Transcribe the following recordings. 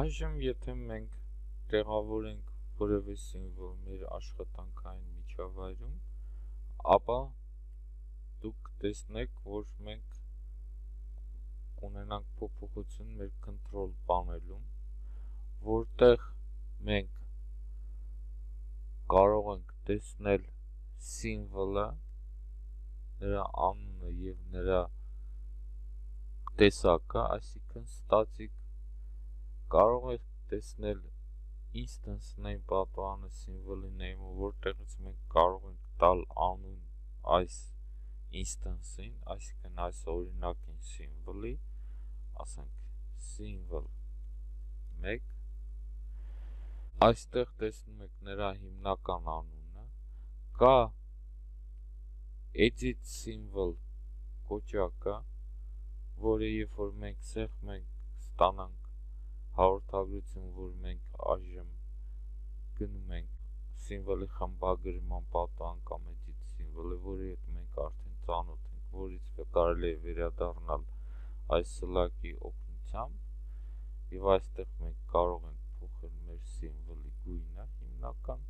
Այժմ եթե մենք տեղավորենք որևէ սիմվոլ մեր աշխատանքային միջավայրում, ապա դուք կտեսնեք, որ մենք կունենանք փոփոխություն մեր control պանելում, որտեղ մենք կարող ենք տեսնել սիմվոլը, նրա անունը եւ նրա տեսակը, այսինքն static, կարող եք տեսնել instance name պատվանը սիմվոլի name-ը, որտեղից մենք կարող ենք տալ անուն այս instance-ին, այսինքն այս օրինակին սիմվոլի, ասենք symbol 1, այստեղ տեսնում եք նրա հիմնական անունը, կա edit symbol կոճակը, որը երբ որ մենք սեղմ ենք ստանանք հաղորդագրություն, որ մենք այժմ գնում ենք սիմվոլի խմբագրման պատվան կամ edit սիմվոլը, որի հետ մենք արդեն ծանոթ ենք, որից կարելի է վերադառնալ այս սլակի օգնությամբ եւ այստեղ մենք կարող ենք փոխել մեր սիմվոլի գույնը հիմնական,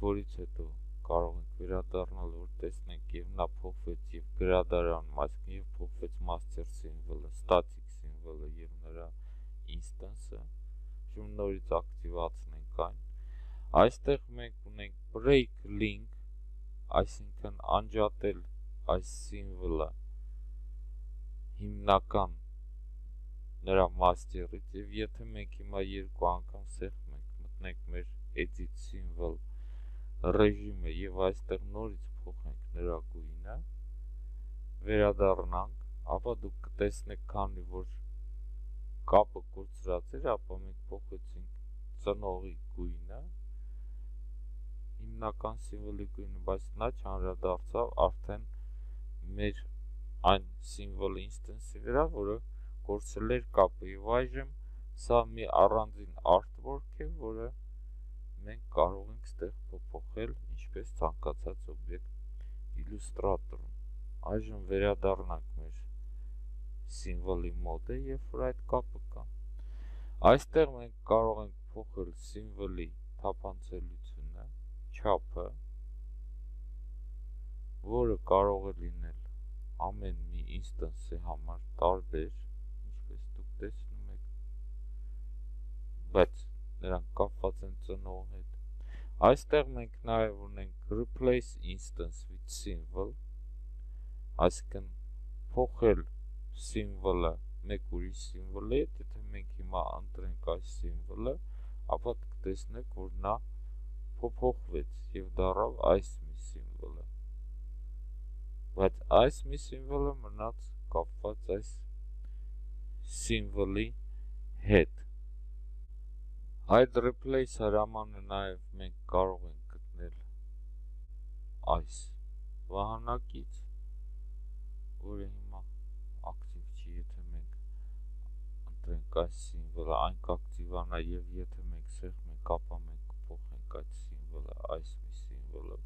որից հետո կարող ենք վերադառնալ, որ տեսնենք եւ նա փոխվեց եւ գրադարանում, այսինքն եւ փոխվեց master սիմվոլը, static սիմվոլը եւ նրա instance-ը, շուտ նորից ակտիվացնենք այն։ Այստեղ մենք ունենք break link, այսինքն անջատել այս սիմվոլը հիմնական նրա master-ից եւ եթե մենք հիմա երկու անգամ սեղմ ենք, մտնենք մեր edit symbol ռեժիմը եւ այստեղ նորից փոխենք նրա գույնը, վերադառնանք, ապա դուք կտեսնեք, քանի որ կապը կորցրած էր, ապա մենք փոխեցինք ծնողի գույնը, հիմնական սիմվոլի գույնը, բայց նա չանդրադարձավ արդեն մեր այն սիմվոլի instance-ի վրա, որը կորցրել էր կապը եւ այժմ սա մի առանձին artwork է, որը մենք կարող ենք ստեղ փոփոխել ինչպես ցանկացած օբյեկտ Illustrator-ում։ Այժմ վերադառնանք մեր սիմվոլի մոդը, երբ որ այդ կապը կա։ Այստեղ մենք կարող ենք փոխել սիմվոլի թափանցելիությունը, չափը, որը կարող է լինել ամեն մի instance-ի համար տարբեր, ինչպես դուք տեսնում եք, բայց նրանք կապված են ծնող հետ։ Այստեղ մենք նաև ունենք replace instance with symbol, այսինքն փոխել սիմվոլը մեկ ուրիշ սիմվոլի հետ, եթե մենք հիմա ընտրենք այս սիմվոլը, ապա կտեսնեք, որ նա փոփոխվեց եւ դառավ այս մի սիմվոլը։ Բայց այս մի սիմվոլը մնաց կապված այս սիմվոլի հետ։ Այդ replace հրամանը նաև մենք կարող ենք գտնել այս վահանակից, որը հիմա ակտիվ չի, եթե մենք ընտրենք այս սիմվոլը, այն կակտիվանա եւ եթե մենք սեղմենք, ապա մենք կփոխենք այդ սիմվոլը այս մի սիմվոլով։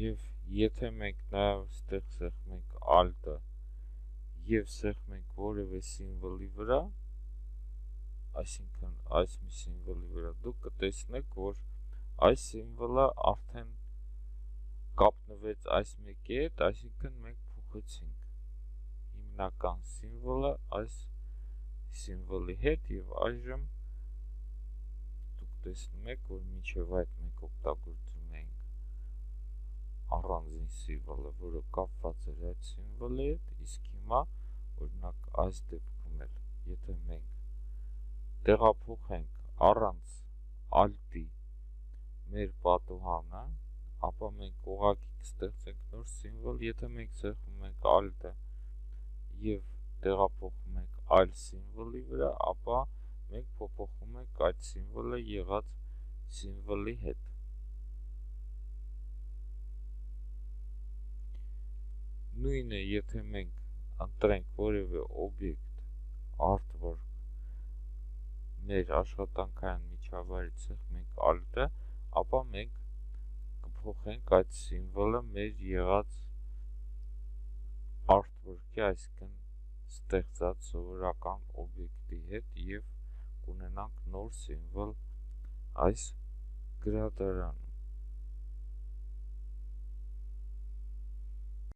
Եվ եթե մենք նաև ստեղ սեղմենք alt-ը եւ սեղմենք որևէ սիմվոլի վրա, այսինքն այս մի սիմվոլի վրա, դուք կտեսնեք, որ այս սիմվոլը արդեն կապնվեց այս մեկի հետ, այսինքն մենք փոխեցինք հիմնական սիմվոլը այս սիմվոլի հետ եւ այժմ դուք տեսնում եք, որ մինչեւ այդ մենք օգտագործում ենք առանձին սիմվոլը, որը կապված էր այդ սիմվոլի հետ, իսկ հիմա օրինակ այս դեպքում էլ, եթե մենք տեղափոխենք առանց alt-ի մեր պատուհանը, ապա մենք ուղղակի կստեղծենք նոր սիմվոլ, եթե մենք սեղմում ենք alt-ը եւ տեղափոխում ենք այլ սիմվոլի վրա, ապա մենք փոփոխում ենք այդ սիմվոլը եղած սիմվոլի հետ։ Նույնը, եթե մենք ընտրենք որևէ օբյեկտ, artwork մեր աշխատանքային միջավայրից սեղմենք alt-ը, ապա մենք կփոխենք այդ սիմվոլը մեր եղած artwork-ի, այսինքն ստեղծած սովորական օբյեկտի հետ եւ կունենանք նոր սիմվոլ այս գրադարանում։